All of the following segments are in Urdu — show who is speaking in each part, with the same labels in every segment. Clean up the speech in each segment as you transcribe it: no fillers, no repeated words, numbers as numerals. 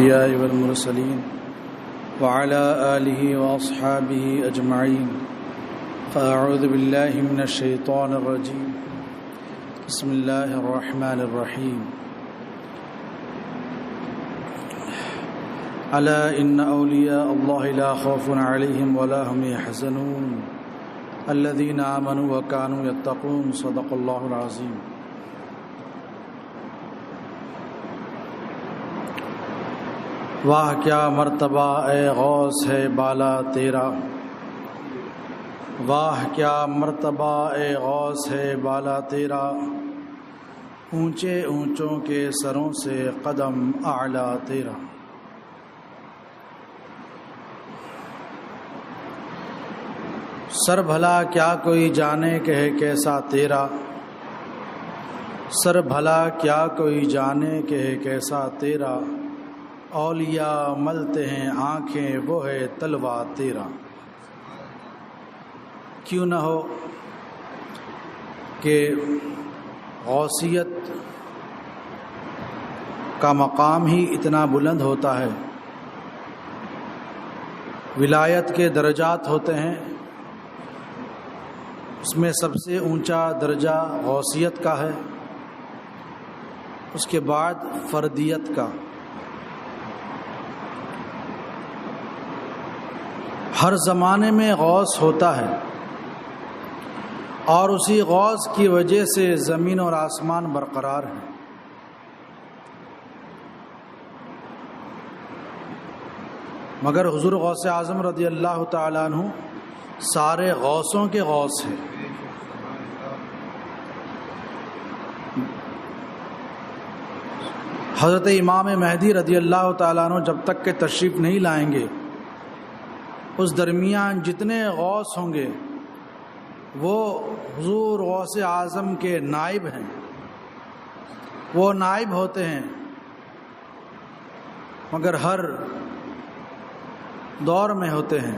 Speaker 1: الأنبياء والمرسلين وعلى آله وأصحابه أجمعين فأعوذ بالله من الشيطان الرجيم بسم الله الرحمن الرحيم ألا إن أولياء الله لا خوف عليهم ولا هم يحزنون الذين آمنوا وكانوا يتقون صدق الله العظيم. واہ کیا مرتبہ اے غوث ہے بالا تیرا، واہ کیا مرتبہ اے غوث ہے بالا تیرا، اونچے اونچوں کے سروں سے قدم اعلیٰ تیرا. سر بھلا کیا کوئی جانے کہ ہے کیسا تیرا، سر بھلا کیا کوئی جانے کہ ہے کیسا تیرا، اولیاء ملتے ہیں آنکھیں وہ ہے تلوا تیرا. کیوں نہ ہو کہ غوثیت کا مقام ہی اتنا بلند ہوتا ہے، ولایت کے درجات ہوتے ہیں، اس میں سب سے اونچا درجہ غوثیت کا ہے، اس کے بعد فردیت کا. ہر زمانے میں غوث ہوتا ہے اور اسی غوث کی وجہ سے زمین اور آسمان برقرار ہیں. مگر حضور غوث اعظم رضی اللہ تعالیٰ عنہ سارے غوثوں کے غوث ہیں. حضرت امام مہدی رضی اللہ تعالیٰ عنہ جب تک کہ تشریف نہیں لائیں گے، اس درمیان جتنے غوث ہوں گے وہ حضور غوث اعظم کے نائب ہیں، وہ نائب ہوتے ہیں، مگر ہر دور میں ہوتے ہیں.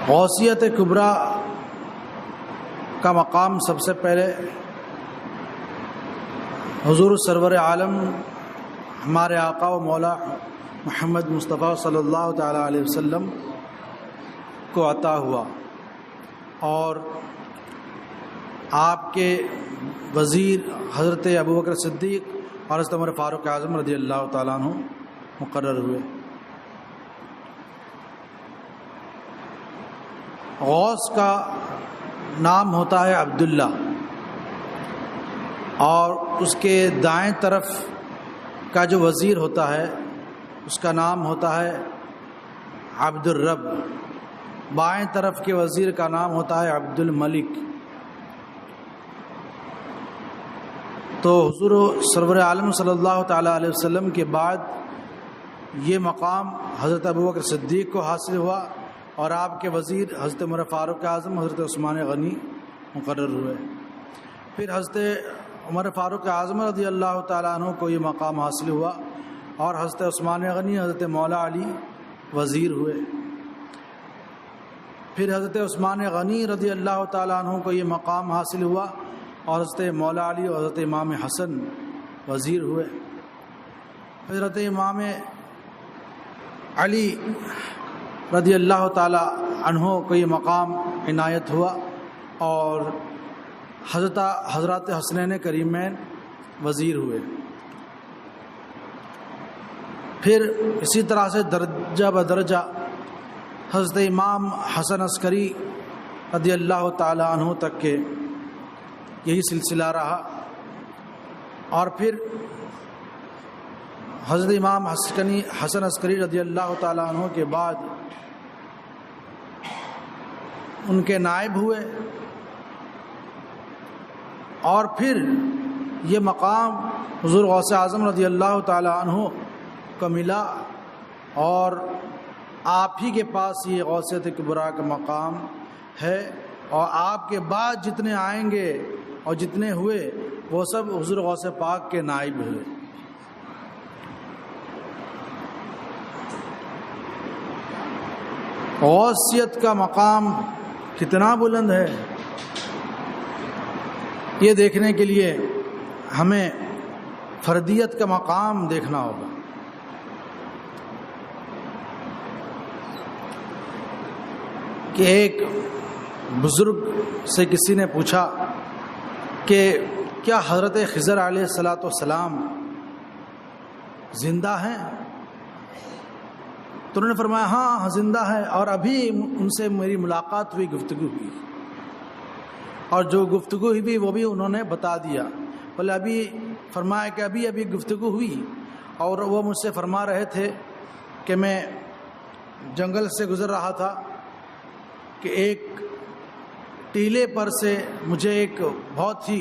Speaker 1: غوثیت کبریٰ کا مقام سب سے پہلے حضور سرور عالم ہمارے آقا و مولا محمد مصطفیٰ صلی اللہ تعالیٰ علیہ وسلم کو عطا ہوا، اور آپ کے وزیر حضرت ابوبکر صدیق اور حضرت عمر فاروق اعظم رضی اللہ تعالیٰ عنہ مقرر ہوئے. غوث کا نام ہوتا ہے عبداللہ، اور اس کے دائیں طرف کا جو وزیر ہوتا ہے اس کا نام ہوتا ہے عبد الرب، بائیں طرف کے وزیر کا نام ہوتا ہے عبد الملک. تو حضور سرور عالم صلی اللہ تعالیٰ علیہ وسلم کے بعد یہ مقام حضرت ابوبکر صدیق کو حاصل ہوا، اور آپ کے وزیر حضرت عمر فاروق اعظم حضرت عثمان غنی مقرر ہوئے. پھر حضرت عمر فاروق اعظم رضی اللہ تعالیٰ عنہ کو یہ مقام حاصل ہوا، اور حضرت عثمان غنی حضرت مولا علی وزیر ہوئے. پھر حضرت عثمان غنی رضی اللہ تعالیٰ عنہ کو یہ مقام حاصل ہوا، اور حضرت مولا علی اور حضرت امام حسن وزیر ہوئے. پھر حضرت امام علی رضی اللہ تعالیٰ عنہ کو یہ مقام عنایت ہوا، اور حضرات حسنین کریمین وزیر ہوئے. پھر اسی طرح سے درجہ بدرجہ حضرت امام حسن عسکری رضی اللہ تعالیٰ عنہ تک کے یہی سلسلہ رہا. اور پھر حضرت امام حسن عسکری رضی اللہ تعالیٰ عنہ کے بعد ان کے نائب ہوئے، اور پھر یہ مقام حضور غوث اعظم رضی اللہ تعالیٰ عنہ کو ملا، اور آپ ہی کے پاس یہ غوثیت کبریٰ کا مقام ہے. اور آپ کے بعد جتنے آئیں گے اور جتنے ہوئے وہ سب حضور غوث پاک کے نائب ہوئے. غوثیت کا مقام کتنا بلند ہے، یہ دیکھنے کے لیے ہمیں فردیت کا مقام دیکھنا ہوگا۔ کہ ایک بزرگ سے کسی نے پوچھا کہ کیا حضرت خضر علیہ الصلاۃ والسلام زندہ ہیں؟ تو انہوں نے فرمایا ہاں زندہ ہے، اور ابھی ان سے میری ملاقات ہوئی، گفتگو ہوئی، اور جو گفتگو ہوئی وہ بھی انہوں نے بتا دیا۔ بولے ابھی فرمایا کہ ابھی گفتگو ہوئی، اور وہ مجھ سے فرما رہے تھے کہ میں جنگل سے گزر رہا تھا کہ ایک ٹیلے پر سے مجھے ایک بہت ہی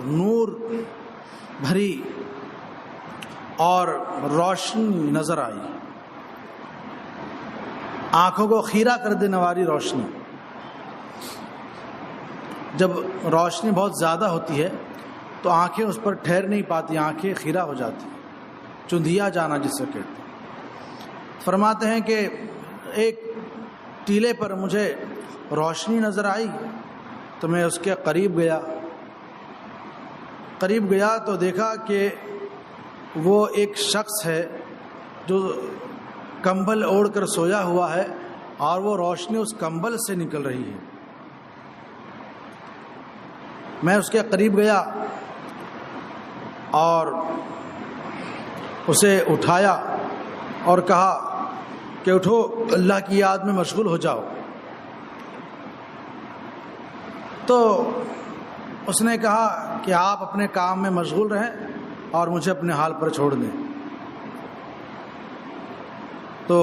Speaker 1: نور بھری اور روشنی نظر آئی، آنکھوں کو خیرہ کر دینے والی روشنی۔ جب روشنی بہت زیادہ ہوتی ہے تو آنکھیں اس پر ٹھہر نہیں پاتی، آنکھیں خیرہ ہو جاتی، چندیا جانا جس سے کہتے ہیں۔ فرماتے ہیں کہ ایک ٹیلے پر مجھے روشنی نظر آئی تو میں اس کے قریب گیا تو دیکھا کہ وہ ایک شخص ہے جو کمبل اوڑھ کر سویا ہوا ہے، اور وہ روشنی اس کمبل سے نکل رہی ہے۔ میں اس کے قریب گیا اور اسے اٹھایا اور کہا کہ اٹھو، اللہ کی یاد میں مشغول ہو جاؤ۔ تو اس نے کہا کہ آپ اپنے کام میں مشغول رہیں اور مجھے اپنے حال پر چھوڑ دیں۔ تو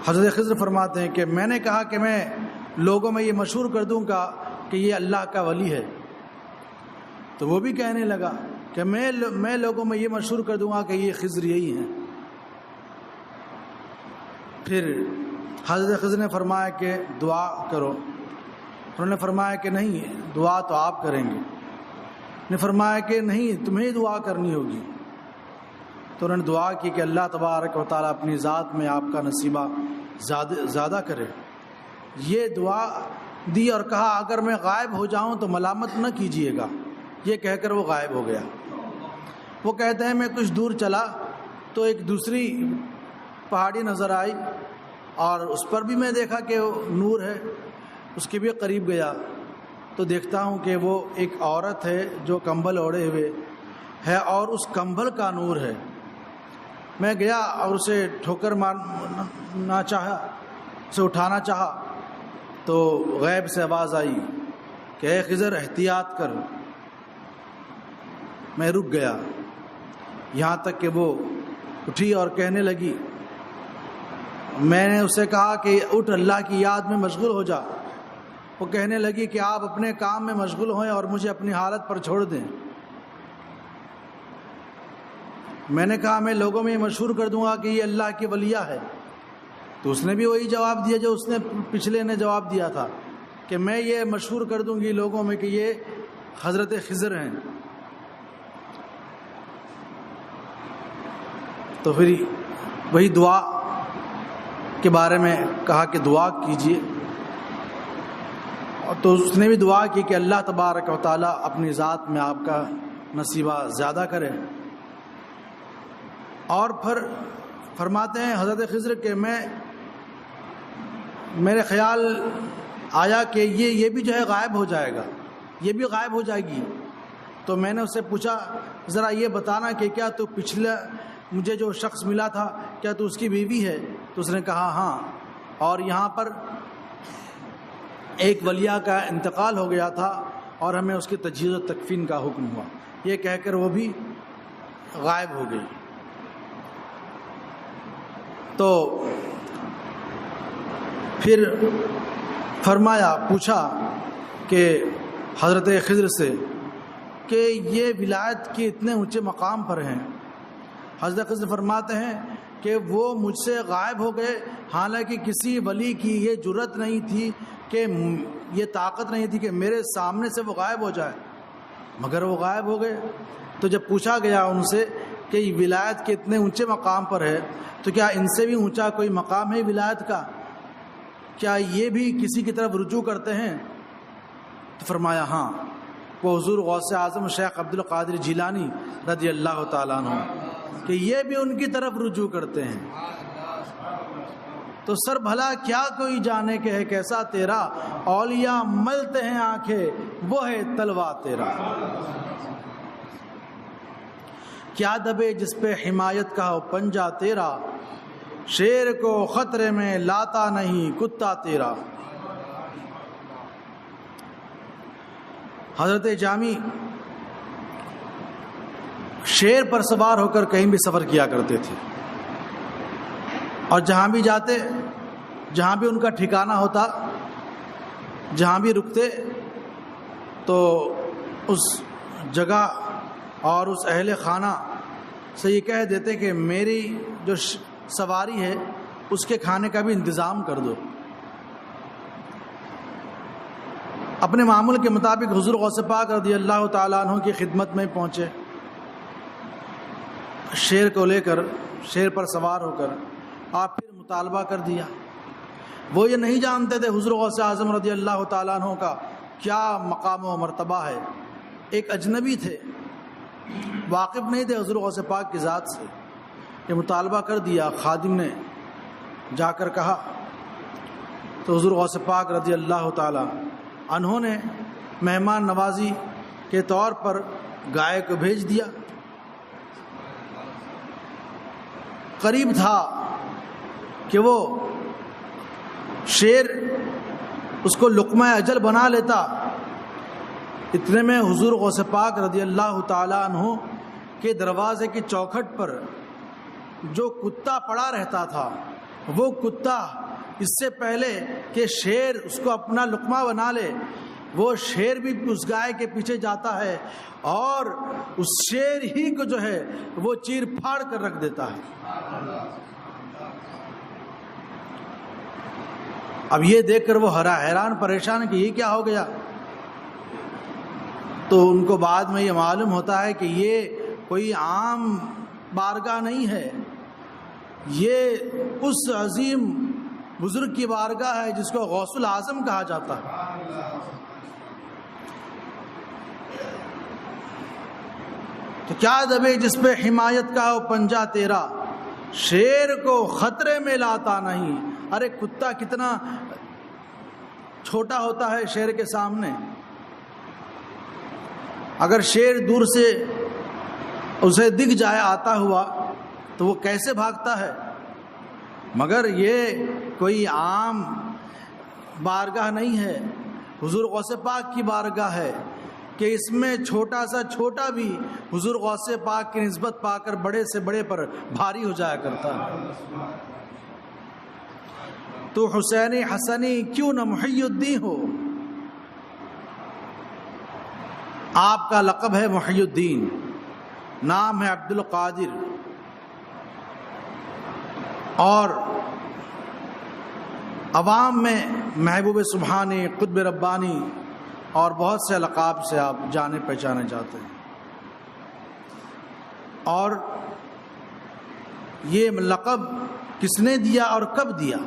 Speaker 1: حضرت خضر فرماتے ہیں کہ میں نے کہا کہ میں لوگوں میں یہ مشہور کر دوں گا کہ یہ اللہ کا ولی ہے۔ تو وہ بھی کہنے لگا کہ میں لوگوں میں یہ مشہور کر دوں گا کہ یہ خضر یہی ہیں۔ پھر حضرت خضر نے فرمایا کہ دعا کرو۔ انہوں نے فرمایا کہ نہیں، دعا تو آپ کریں گے۔ نے فرمایا کہ نہیں، تمہیں دعا کرنی ہوگی۔ تو انہوں نے دعا کی کہ اللہ تبارک و تعالیٰ اپنی ذات میں آپ کا نصیبہ زیادہ کرے۔ یہ دعا دی اور کہا اگر میں غائب ہو جاؤں تو ملامت نہ کیجیے گا۔ یہ کہہ کر وہ غائب ہو گیا۔ وہ کہتے ہیں میں کچھ دور چلا تو ایک دوسری پہاڑی نظر آئی، اور اس پر بھی میں دیکھا کہ نور ہے۔ اس کے بھی قریب گیا تو دیکھتا ہوں کہ وہ ایک عورت ہے جو کمبل اوڑھے ہوئے ہے، اور اس کمبل کا نور ہے۔ میں گیا اور اسے ٹھوکر مارنا چاہا، اسے اٹھانا چاہا، تو غیب سے آواز آئی کہ اے خضر احتیاط کر۔ میں رک گیا یہاں تک کہ وہ اٹھی اور کہنے لگی۔ میں نے اسے کہا کہ اٹھ، اللہ کی یاد میں مشغول ہو جا۔ وہ کہنے لگی کہ آپ اپنے کام میں مشغول ہوئیں اور مجھے اپنی حالت پر چھوڑ دیں۔ میں نے کہا میں لوگوں میں یہ مشہور کر دوں گا کہ یہ اللہ کی ولیہ ہے۔ تو اس نے بھی وہی جواب دیا جو اس نے پچھلے نے جواب دیا تھا کہ میں یہ مشہور کر دوں گی لوگوں میں کہ یہ حضرت خضر ہیں۔ تو پھر وہی دعا کے بارے میں کہا کہ دعا کیجیے، تو اس نے بھی دعا کی کہ اللہ تبارک و تعالیٰ اپنی ذات میں آپ کا نصیبہ زیادہ کرے۔ اور پھر فرماتے ہیں حضرت خضر کہ میرے خیال آیا کہ یہ بھی جو ہے غائب ہو جائے گا، یہ بھی غائب ہو جائے گی۔ تو میں نے اس سے پوچھا ذرا یہ بتانا کہ کیا تو پچھلا مجھے جو شخص ملا تھا کیا تو اس کی بیوی ہے؟ تو اس نے کہا ہاں، اور یہاں پر ایک ولیہ کا انتقال ہو گیا تھا اور ہمیں اس کی تجہیز و تکفین کا حکم ہوا۔ یہ کہہ کر وہ بھی غائب ہو گئی۔ تو پھر پوچھا کہ حضرت خضر سے کہ یہ ولایت کے اتنے اونچے مقام پر ہیں۔ حضرت خضر فرماتے ہیں کہ وہ مجھ سے غائب ہو گئے، حالانکہ کسی ولی کی یہ جرت نہیں تھی کہ یہ طاقت نہیں تھی کہ میرے سامنے سے وہ غائب ہو جائے، مگر وہ غائب ہو گئے۔ تو جب پوچھا گیا ان سے کہ یہ ولایت کے اتنے اونچے مقام پر ہے تو کیا ان سے بھی اونچا کوئی مقام ہے ولایت کا؟ کیا یہ بھی کسی کی طرف رجوع کرتے ہیں؟ تو فرمایا ہاں، وہ حضور غوث اعظم شیخ عبد القادر جیلانی رضی اللہ تعالیٰ عنہ کہ یہ بھی ان کی طرف رجوع کرتے ہیں۔ تو سر بھلا کیا کوئی جانے کہ ہے کیسا تیرا، اولیاء ملتے ہیں آنکھیں وہ ہے تلوا تیرا۔ کیا دبے جس پہ حمایت کا ہو پنجہ تیرا، شیر کو خطرے میں لاتا نہیں کتا تیرا۔ حضرت جامی شیر پر سوار ہو کر کہیں بھی سفر کیا کرتے تھے، اور جہاں بھی جاتے، جہاں بھی ان کا ٹھکانہ ہوتا، جہاں بھی رکتے تو اس جگہ اور اس اہل خانہ سے یہ کہہ دیتے کہ میری جو سواری ہے اس کے کھانے کا بھی انتظام کر دو۔ اپنے معمول کے مطابق حضور غوث پاک رضی اللہ تعالیٰ عنہ کی خدمت میں پہنچے، شیر کو لے کر، شیر پر سوار ہو کر آپ پھر مطالبہ کر دیا۔ وہ یہ نہیں جانتے تھے حضور غوث اعظم رضی اللہ تعالیٰ عنہ کا کیا مقام و مرتبہ ہے، ایک اجنبی تھے، واقف نہیں تھے حضور غوث پاک کی ذات سے۔ یہ مطالبہ کر دیا، خادم نے جا کر کہا تو حضور غوث پاک رضی اللہ تعالیٰ عنہ نے مہمان نوازی کے طور پر گائے کو بھیج دیا۔ قریب تھا کہ وہ شیر اس کو لقمہ اجل بنا لیتا، اتنے میں حضور غوث پاک رضی اللہ تعالیٰ عنہ کے دروازے کی چوکھٹ پر جو کتا پڑا رہتا تھا، وہ کتا اس سے پہلے کہ شیر اس کو اپنا لقمہ بنا لے، وہ شیر بھی اس گائے کے پیچھے جاتا ہے اور اس شیر ہی کو جو ہے وہ چیر پھاڑ کر رکھ دیتا ہے۔ اب یہ دیکھ کر وہ حیران پریشان کہ یہ کیا ہو گیا، تو ان کو بعد میں یہ معلوم ہوتا ہے کہ یہ کوئی عام بارگاہ نہیں ہے، یہ اس عظیم بزرگ کی بارگاہ ہے جس کو غوث الاعظم کہا جاتا ہے۔ تو کیا دبے جس پہ حمایت کا ہو پنجہ تیرا، شیر کو خطرے میں لاتا نہیں۔ ارے کتا کتنا چھوٹا ہوتا ہے شیر کے سامنے، اگر شیر دور سے اسے دکھ جائے آتا ہوا تو وہ کیسے بھاگتا ہے، مگر یہ کوئی عام بارگاہ نہیں ہے، حضور غوث پاک کی بارگاہ ہے کہ اس میں چھوٹا سا چھوٹا بھی حضور غوث پاک کی نسبت پا کر بڑے سے بڑے پر بھاری ہو جایا کرتا ہے۔ تو حسینی حسنی کیوں نہ محی الدین ہو، آپ کا لقب ہے محی الدین، نام ہے عبد القادر، اور عوام میں محبوب سبحانی، قطب ربانی اور بہت سے القاب سے آپ جانے پہچانے جاتے ہیں۔ اور یہ لقب کس نے دیا اور کب دیا؟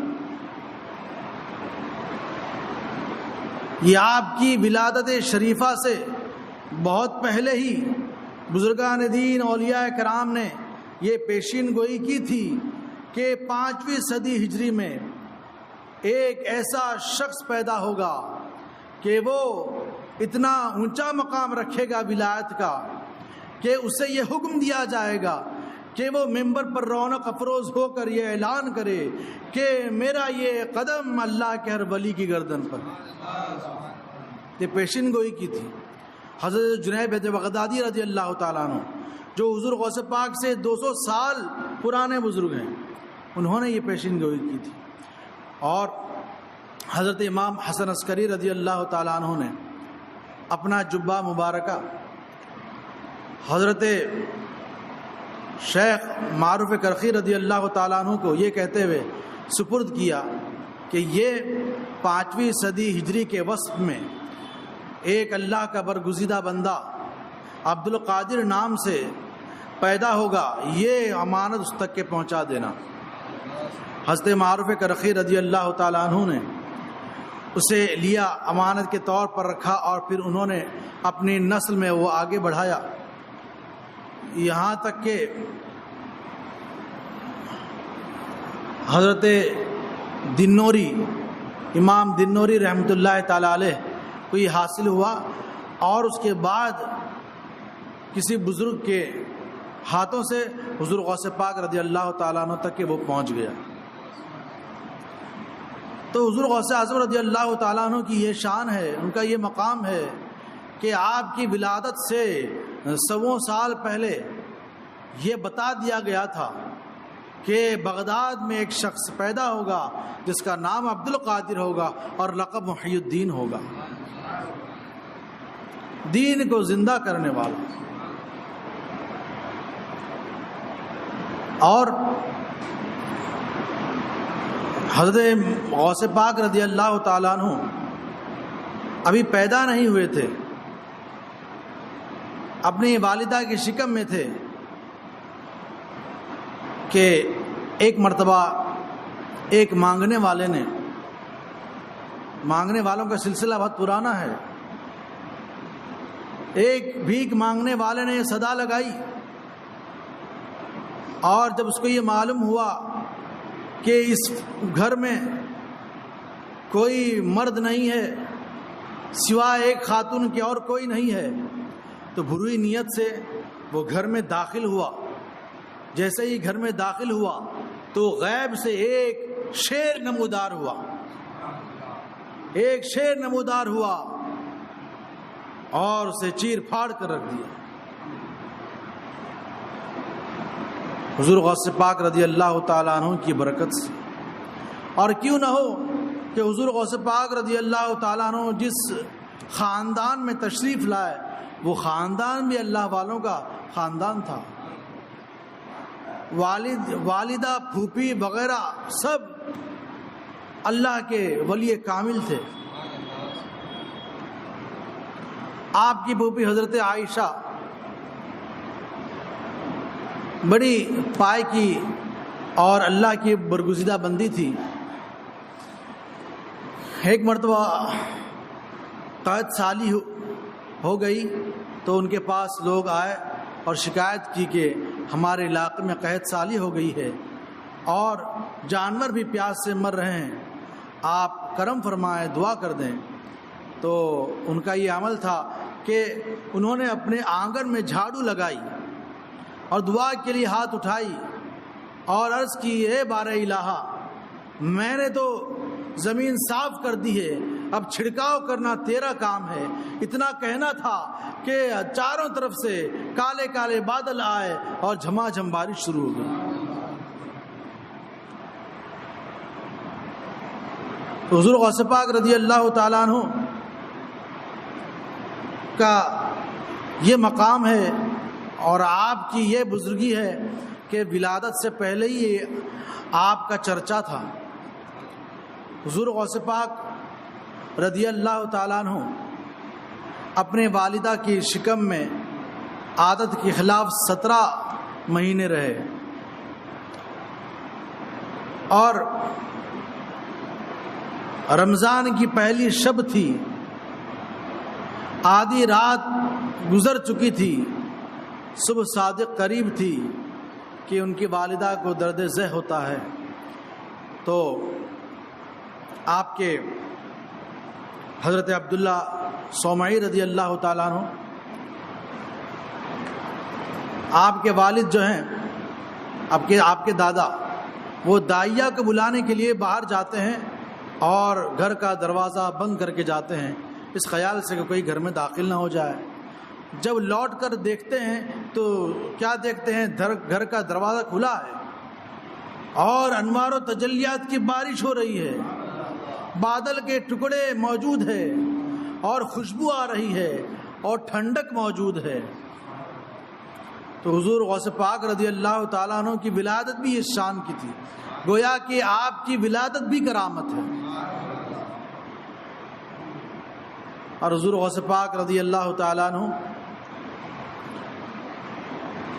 Speaker 1: یہ آپ کی ولادت شریفہ سے بہت پہلے ہی بزرگان دین اولیاء کرام نے یہ پیشین گوئی کی تھی کہ 5ویں صدی ہجری میں ایک ایسا شخص پیدا ہوگا کہ وہ اتنا اونچا مقام رکھے گا ولایت کا کہ اسے یہ حکم دیا جائے گا کہ وہ ممبر پر رونق افروز ہو کر یہ اعلان کرے کہ میرا یہ قدم اللہ کے ہر ولی کی گردن پر۔ یہ پیشین گوئی کی تھی حضرت جنید بغدادی رضی اللہ تعالیٰ عنہ، جو حضور غوث پاک سے 200 سال پرانے بزرگ ہیں، انہوں نے یہ پیشین گوئی کی تھی۔ اور حضرت امام حسن عسکری رضی اللہ تعالیٰ عنہ نے اپنا جبہ مبارکہ حضرت شیخ معروف کرخی رضی اللہ تعالیٰ عنہ کو یہ کہتے ہوئے سپرد کیا کہ یہ 5ویں صدی ہجری کے وسط میں ایک اللہ کا برگزیدہ بندہ عبد القادر نام سے پیدا ہوگا، یہ امانت اس تک کے پہنچا دینا۔ حضرت معروف کرخی رضی اللہ تعالیٰ عنہ نے اسے لیا، امانت کے طور پر رکھا، اور پھر انہوں نے اپنی نسل میں وہ آگے بڑھایا، یہاں تک کہ حضرت دنوری، امام دنوری رحمۃ اللہ تعالی علیہ کو یہ حاصل ہوا، اور اس کے بعد کسی بزرگ کے ہاتھوں سے حضور غوث پاک رضی اللہ تعالیٰ عنہ تک کہ وہ پہنچ گیا۔ تو حضور غوث اعظم رضی اللہ تعالیٰ عنہ کی یہ شان ہے، ان کا یہ مقام ہے کہ آپ کی ولادت سے 100 سال پہلے یہ بتا دیا گیا تھا کہ بغداد میں ایک شخص پیدا ہوگا جس کا نام عبد القادر ہوگا اور لقب محی الدین ہوگا، دین کو زندہ کرنے والا۔ اور حضرت غوث پاک رضی اللہ تعالیٰ عنہ ابھی پیدا نہیں ہوئے تھے، اپنی والدہ کی شکم میں تھے کہ ایک مرتبہ ایک مانگنے والے نے، مانگنے والوں کا سلسلہ بہت پرانا ہے، ایک بھیک مانگنے والے نے یہ صدا لگائی، اور جب اس کو یہ معلوم ہوا کہ اس گھر میں کوئی مرد نہیں ہے سوائے ایک خاتون کے اور کوئی نہیں ہے، تو بری نیت سے وہ گھر میں داخل ہوا۔ جیسے ہی گھر میں داخل ہوا تو غیب سے ایک شیر نمودار ہوا، ایک شیر نمودار ہوا اور اسے چیر پھاڑ کر رکھ دیا۔ حضور غوث پاک رضی اللہ تعالیٰ عنہ کی برکت سے، اور کیوں نہ ہو کہ حضور غوث پاک رضی اللہ تعالیٰ عنہ جس خاندان میں تشریف لائے وہ خاندان بھی اللہ والوں کا خاندان تھا، والدہ، پھوپھی وغیرہ سب اللہ کے ولی کامل تھے۔ آپ کی پھوپھی حضرت عائشہ بڑی پائے کی اور اللہ کی برگزیدہ بندی تھی۔ ایک مرتبہ قحط سالی ہو گئی تو ان کے پاس لوگ آئے اور شکایت کی کہ ہمارے علاقے میں قحط سالی ہو گئی ہے اور جانور بھی پیاس سے مر رہے ہیں، آپ کرم فرمائیں، دعا کر دیں۔ تو ان کا یہ عمل تھا کہ انہوں نے اپنے آنگن میں جھاڑو لگائی اور دعا کے لیے ہاتھ اٹھائی اور عرض کی، اے بارہ الہا، میں نے تو زمین صاف کر دی ہے، اب چھڑکاؤ کرنا تیرا کام ہے۔ اتنا کہنا تھا کہ چاروں طرف سے کالے کالے بادل آئے اور جھما جھم بارش شروع ہو گئی۔ تو حضور غوث پاک رضی اللہ تعالیٰ عنہ کا یہ مقام ہے اور آپ کی یہ بزرگی ہے کہ ولادت سے پہلے ہی آپ کا چرچا تھا۔ حضور غوث پاک رضی اللہ تعالیٰ عنہ اپنے والدہ کی شکم میں عادت کے خلاف 17 مہینے رہے اور رمضان کی پہلی شب تھی، آدھی رات گزر چکی تھی، صبح صادق قریب تھی کہ ان کی والدہ کو درد ذہ ہوتا ہے۔ تو آپ کے حضرت عبداللہ صومعی رضی اللہ تعالیٰ عنہ، آپ کے والد جو ہیں، آپ کے دادا، وہ داعیہ کو بلانے کے لیے باہر جاتے ہیں اور گھر کا دروازہ بند کر کے جاتے ہیں اس خیال سے کہ کوئی گھر میں داخل نہ ہو جائے۔ جب لوٹ کر دیکھتے ہیں تو کیا دیکھتے ہیں؟ گھر کا دروازہ کھلا ہے اور انوار و تجلیات کی بارش ہو رہی ہے، بادل کے ٹکڑے موجود ہیں اور خوشبو آ رہی ہے اور ٹھنڈک موجود ہے۔ تو حضور غوث پاک رضی اللہ تعالیٰ عنہ کی ولادت بھی اس شان کی تھی، گویا کہ آپ کی ولادت بھی کرامت ہے۔ اور حضور غوث پاک رضی اللہ تعالیٰ عنہ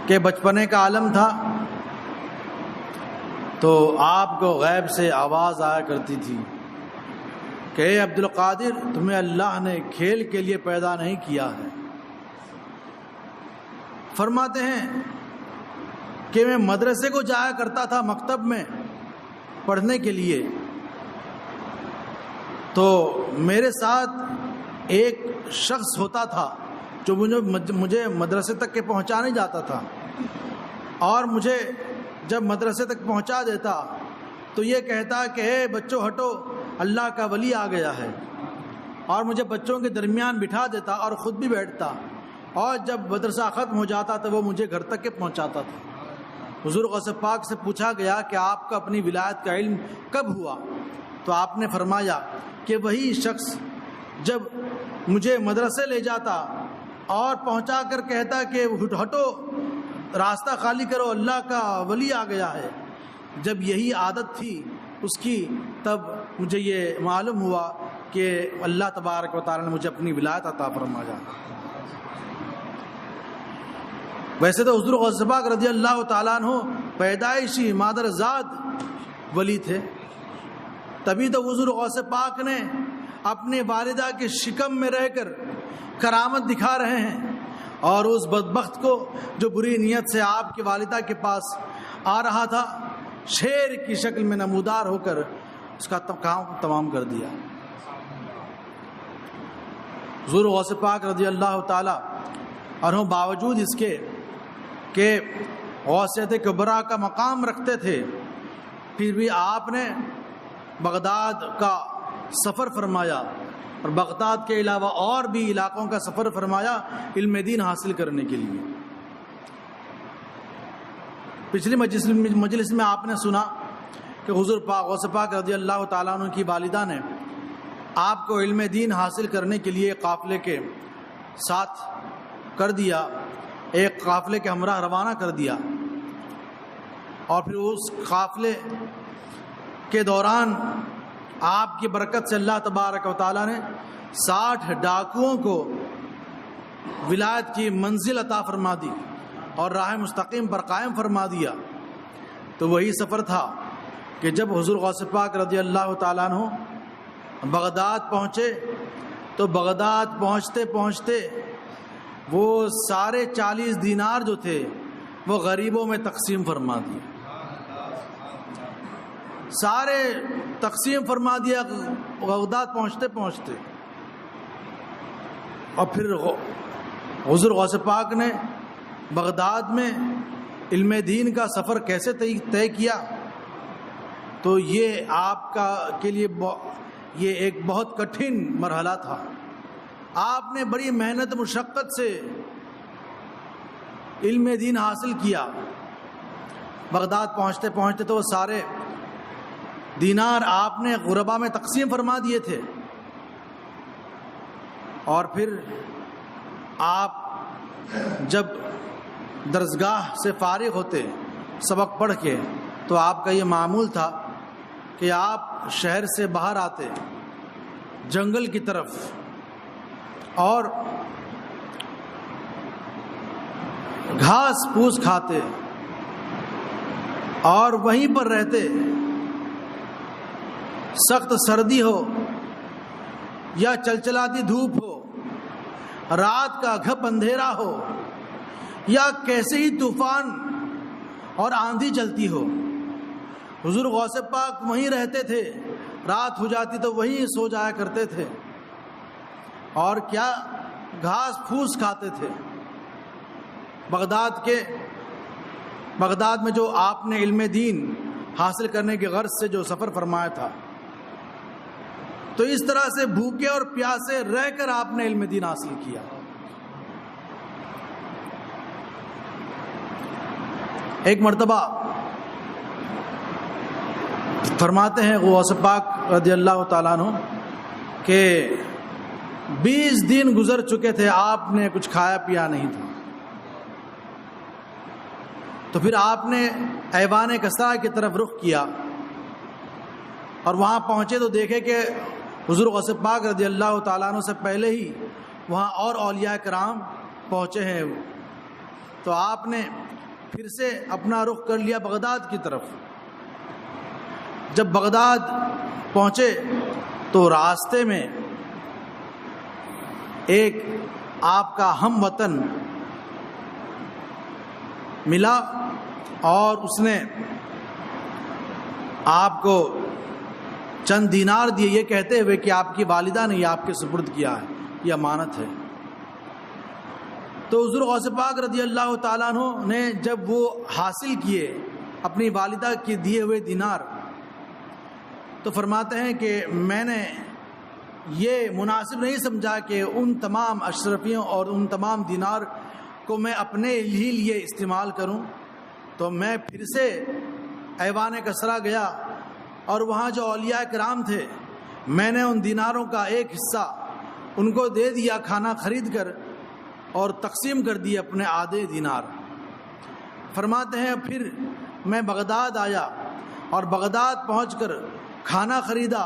Speaker 1: کے بچپنے کا عالم تھا تو آپ کو غیب سے آواز آیا کرتی تھی کہ اے عبد القادر، تمہیں اللہ نے کھیل کے لیے پیدا نہیں کیا ہے۔ فرماتے ہیں کہ میں مدرسے کو جایا کرتا تھا، مکتب میں پڑھنے کے لیے، تو میرے ساتھ ایک شخص ہوتا تھا جو مجھے مدرسے تک کے پہنچانے جاتا تھا، اور مجھے جب مدرسے تک پہنچا دیتا تو یہ کہتا کہ اے بچوں ہٹو، اللہ کا ولی آ گیا ہے، اور مجھے بچوں کے درمیان بٹھا دیتا اور خود بھی بیٹھتا، اور جب مدرسہ ختم ہو جاتا تو وہ مجھے گھر تک کے پہنچاتا تھا۔ حضور غوث پاک سے پوچھا گیا کہ آپ کا اپنی ولایت کا علم کب ہوا؟ تو آپ نے فرمایا کہ وہی شخص جب مجھے مدرسے لے جاتا اور پہنچا کر کہتا کہ ہٹو، راستہ خالی کرو، اللہ کا ولی آ گیا ہے، جب یہی عادت تھی اس کی، تب مجھے یہ معلوم ہوا کہ اللہ تبارک و تعالی نے مجھے اپنی ولایت عطا فرمایا۔ ویسے تو حضور غوث پاک رضی اللہ تعالیٰ عنہ پیدائشی مادرزاد ولی تھے، تبھی تو حضور غوث پاک نے اپنے والدہ کے شکم میں رہ کر کرامت دکھا رہے ہیں، اور اس بدبخت کو جو بری نیت سے آپ کی والدہ کے پاس آ رہا تھا، شیر کی شکل میں نمودار ہو کر اس کا کام تمام کر دیا۔ حضور غوث پاک رضی اللہ تعالی عنہ باوجود اس کے کہ غوثیت کبریٰ کا مقام رکھتے تھے، پھر بھی آپ نے بغداد کا سفر فرمایا، اور بغداد کے علاوہ اور بھی علاقوں کا سفر فرمایا علم دین حاصل کرنے کے لیے۔ پچھلی مجلس میں آپ نے سنا کہ حضور پاک غوث پاک رضی اللہ تعالیٰ عنہ کی والدہ نے آپ کو علم دین حاصل کرنے کے لیے قافلے کے ساتھ کر دیا، ایک قافلے کے ہمراہ روانہ کر دیا، اور پھر اس قافلے کے دوران آپ کی برکت سے اللہ تبارک و تعالیٰ نے 60 ڈاکوؤں کو ولایت کی منزل عطا فرما دی اور راہ مستقیم پر قائم فرما دیا۔ تو وہی سفر تھا کہ جب حضور غوث پاک رضی اللہ تعالیٰ عنہ بغداد پہنچے تو بغداد پہنچتے پہنچتے وہ سارے 40 دینار جو تھے وہ غریبوں میں تقسیم فرما دیے، سارے تقسیم فرما دیا بغداد پہنچتے پہنچتے۔ اور پھر حضور غوث پاک نے بغداد میں علم دین کا سفر کیسے طے کیا؟ تو یہ آپ کے لیے یہ ایک بہت کٹھن مرحلہ تھا۔ آپ نے بڑی محنت مشقت سے علم دین حاصل کیا۔ بغداد پہنچتے پہنچتے تو وہ سارے دینار آپ نے غربا میں تقسیم فرما دیے تھے، اور پھر آپ جب درسگاہ سے فارغ ہوتے سبق پڑھ کے تو آپ کا یہ معمول تھا کہ آپ شہر سے باہر آتے جنگل کی طرف اور گھاس پھوس کھاتے اور وہیں پر رہتے، سخت سردی ہو یا چلچلاتی دھوپ ہو، رات کا گھپ اندھیرا ہو یا کیسے ہی طوفان اور آندھی چلتی ہو، حضور غوث پاک وہیں رہتے تھے، رات ہو جاتی تو وہیں سو جایا کرتے تھے، اور کیا گھاس پھوس کھاتے تھے۔ بغداد میں جو آپ نے علم دین حاصل کرنے کے غرض سے جو سفر فرمایا تھا، تو اس طرح سے بھوکے اور پیاسے رہ کر آپ نے علم دین حاصل کیا۔ ایک مرتبہ فرماتے ہیں غوث پاک رضی اللہ تعالیٰ عنہ کہ 20 دن گزر چکے تھے، آپ نے کچھ کھایا پیا نہیں تھا۔ تو پھر آپ نے ایوان کسرا کی طرف رخ کیا اور وہاں پہنچے تو دیکھے کہ حضور غوث پاک رضی اللہ تعالیٰ عنہ سے پہلے ہی وہاں اور اولیاء کرام پہنچے ہیں۔ تو آپ نے پھر سے اپنا رخ کر لیا بغداد کی طرف۔ جب بغداد پہنچے تو راستے میں ایک آپ کا ہم وطن ملا اور اس نے آپ کو چند دینار دیے، یہ کہتے ہوئے کہ آپ کی والدہ نے یہ آپ کے سپرد کیا ہے، یہ امانت ہے۔ تو حضور غوث پاک رضی اللہ تعالیٰ عنہ نے جب وہ حاصل کیے اپنی والدہ کے دیے ہوئے دینار، تو فرماتے ہیں کہ میں نے یہ مناسب نہیں سمجھا کہ ان تمام اشرفیوں اور ان تمام دینار کو میں اپنے ہی لیے استعمال کروں، تو میں پھر سے ایوان کسریٰ گیا اور وہاں جو اولیاء کرام تھے، میں نے ان دیناروں کا ایک حصہ ان کو دے دیا کھانا خرید کر، اور تقسیم کر دیے اپنے آدھے دینار۔ فرماتے ہیں پھر میں بغداد آیا اور بغداد پہنچ کر کھانا خریدا،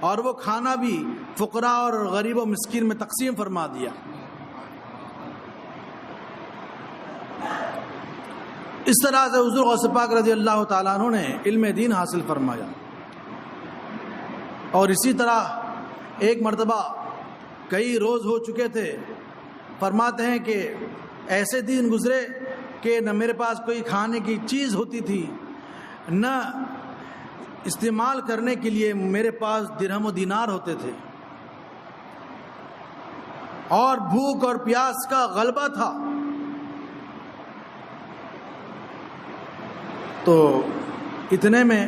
Speaker 1: اور وہ کھانا بھی فقراء اور غریب و مسکین میں تقسیم فرما دیا۔ اس طرح سے حضور غوث پاک رضی اللہ تعالیٰ عنہ نے علم دین حاصل فرمایا۔ اور اسی طرح ایک مرتبہ کئی روز ہو چکے تھے، فرماتے ہیں کہ ایسے دن گزرے کہ نہ میرے پاس کوئی کھانے کی چیز ہوتی تھی، نہ استعمال کرنے کے لیے میرے پاس درہم و دینار ہوتے تھے، اور بھوک اور پیاس کا غلبہ تھا۔ تو اتنے میں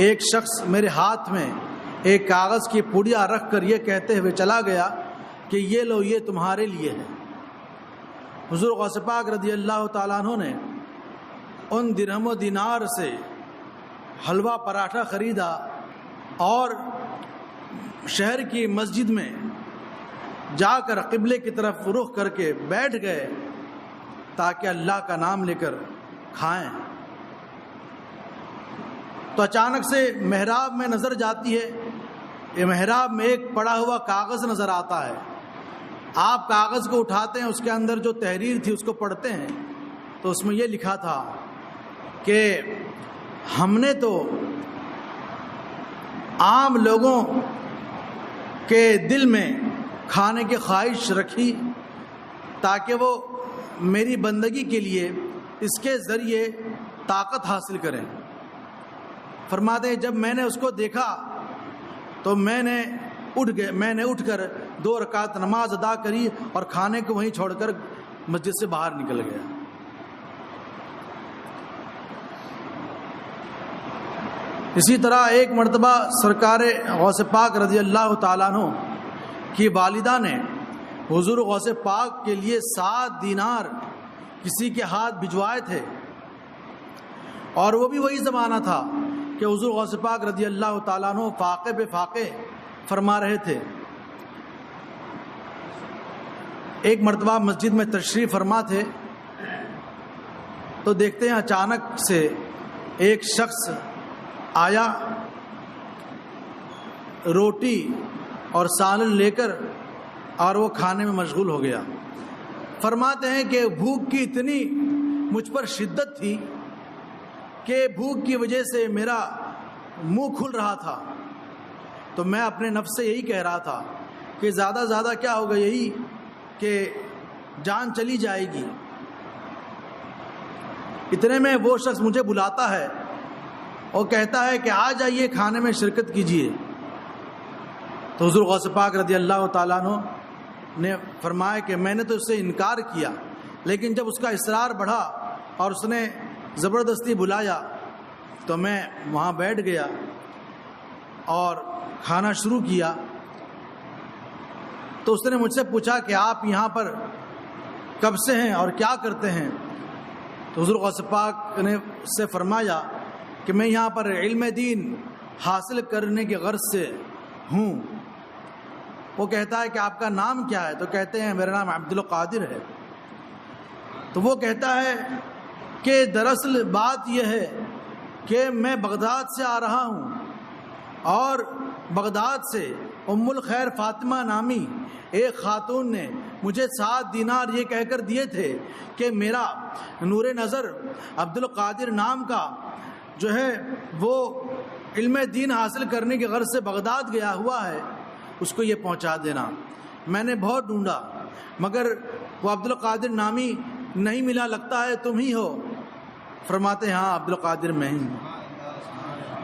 Speaker 1: ایک شخص میرے ہاتھ میں ایک کاغذ کی پڑیا رکھ کر یہ کہتے ہوئے چلا گیا کہ یہ لو، یہ تمہارے لیے ہے۔ حضور غوث پاک رضی اللہ تعالیٰ عنہ نے ان درہم و دینار سے حلوہ پراٹھا خریدا اور شہر کی مسجد میں جا کر قبلے کی طرف رخ کر کے بیٹھ گئے تاکہ اللہ کا نام لے کر کھائیں۔ تو اچانک سے محراب میں نظر جاتی ہے، یہ محراب میں ایک پڑا ہوا کاغذ نظر آتا ہے۔ آپ کاغذ کو اٹھاتے ہیں، اس کے اندر جو تحریر تھی اس کو پڑھتے ہیں، تو اس میں یہ لکھا تھا کہ ہم نے تو عام لوگوں کے دل میں کھانے کی خواہش رکھی تاکہ وہ میری بندگی کے لیے اس کے ذریعے طاقت حاصل کریں۔ فرماتے ہیں جب میں نے اس کو دیکھا تو میں نے اٹھ کر 2 رکعت نماز ادا کری اور کھانے کو وہیں چھوڑ کر مسجد سے باہر نکل گیا۔ اسی طرح ایک مرتبہ سرکار غوث پاک رضی اللہ تعالیٰ عنہ کی والدہ نے حضور غوث پاک کے لیے 7 دینار کسی کے ہاتھ بھجوائے تھے، اور وہ بھی وہی زمانہ تھا کہ حضور غوث پاک رضی اللہ تعالیٰ عنہ فاقے پہ فاقے فرما رہے تھے۔ ایک مرتبہ مسجد میں تشریف فرما تھے تو دیکھتے ہیں اچانک سے ایک شخص آیا، روٹی اور سالن لے کر، اور وہ کھانے میں مشغول ہو گیا۔ فرماتے ہیں کہ بھوک کی اتنی مجھ پر شدت تھی کہ بھوک کی وجہ سے میرا منہ کھل رہا تھا، تو میں اپنے نفس سے یہی کہہ رہا تھا کہ زیادہ زیادہ کیا ہوگا، یہی کہ جان چلی جائے گی۔ اتنے میں وہ شخص مجھے بلاتا ہے اور کہتا ہے کہ آ جائیے کھانے میں شرکت کیجیے۔ تو حضور غوث پاک رضی اللہ تعالیٰ عنہ نے فرمایا کہ میں نے تو اس سے انکار کیا، لیکن جب اس کا اصرار بڑھا اور اس نے زبردستی بلایا تو میں وہاں بیٹھ گیا اور کھانا شروع کیا۔ تو اس نے مجھ سے پوچھا کہ آپ یہاں پر کب سے ہیں اور کیا کرتے ہیں؟ تو حضور غوث پاک نے اس سے فرمایا کہ میں یہاں پر علم دین حاصل کرنے کی غرض سے ہوں۔ وہ کہتا ہے کہ آپ کا نام کیا ہے؟ تو کہتے ہیں میرا نام عبد القادر ہے۔ تو وہ کہتا ہے کہ دراصل بات یہ ہے کہ میں بغداد سے آ رہا ہوں، اور بغداد سے ام الخیر فاطمہ نامی ایک خاتون نے مجھے 7 دینار یہ کہہ کر دیے تھے کہ میرا نور نظر عبد القادر نام کا جو ہے وہ علم دین حاصل کرنے کی غرض سے بغداد گیا ہوا ہے اس کو یہ پہنچا دینا۔ میں نے بہت ڈھونڈا مگر وہ عبد القادر نامی نہیں ملا، لگتا ہے تم ہی ہو۔ فرماتے ہیں ہاں عبد القادر میں ہی ہوں۔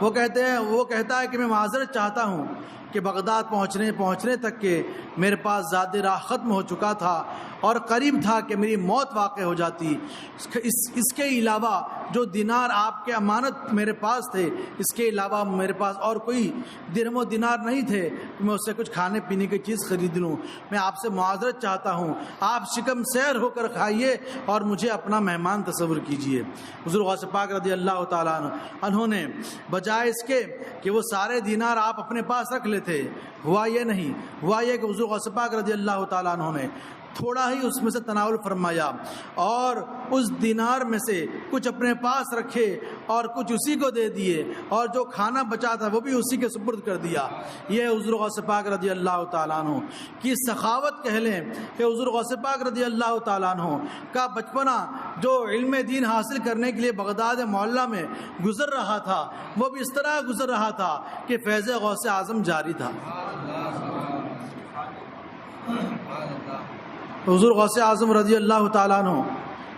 Speaker 1: وہ کہتا ہے کہ میں معذرت چاہتا ہوں کہ بغداد پہنچنے تک کہ میرے پاس زاد راہ ختم ہو چکا تھا اور قریب تھا کہ میری موت واقع ہو جاتی۔ اس کے علاوہ جو دینار آپ کے امانت میرے پاس تھے، اس کے علاوہ میرے پاس اور کوئی درہم و دینار نہیں تھے کہ میں اس سے کچھ کھانے پینے کی چیز خرید لوں۔ میں آپ سے معذرت چاہتا ہوں، آپ شکم سیر ہو کر کھائیے اور مجھے اپنا مہمان تصور کیجیے۔ حضور غوث پاک رضی اللہ تعالیٰ عنہ نے بجائے اس کے کہ وہ سارے دینار آپ اپنے پاس رکھ لیتے، ہوا یہ کہ حضور غوث پاک رضی اللہ تعالیٰ عنہ نے تھوڑا ہی اس میں سے تناول فرمایا اور اس دینار میں سے کچھ اپنے پاس رکھے اور کچھ اسی کو دے دیے، اور جو کھانا بچا تھا وہ بھی اسی کے سپرد کر دیا۔ یہ حضور غوث پاک رضی اللہ تعالیٰ عنہ کی سخاوت کہہ لیں کہ حضور غوث پاک رضی اللہ تعالیٰ عنہ کا بچپنا جو علم دین حاصل کرنے کے لیے بغداد معلیٰ میں گزر رہا تھا وہ بھی اس طرح گزر رہا تھا کہ فیض غوث اعظم جاری تھا۔ حضور غوث اعظم رضی اللہ تعالیٰ عنہ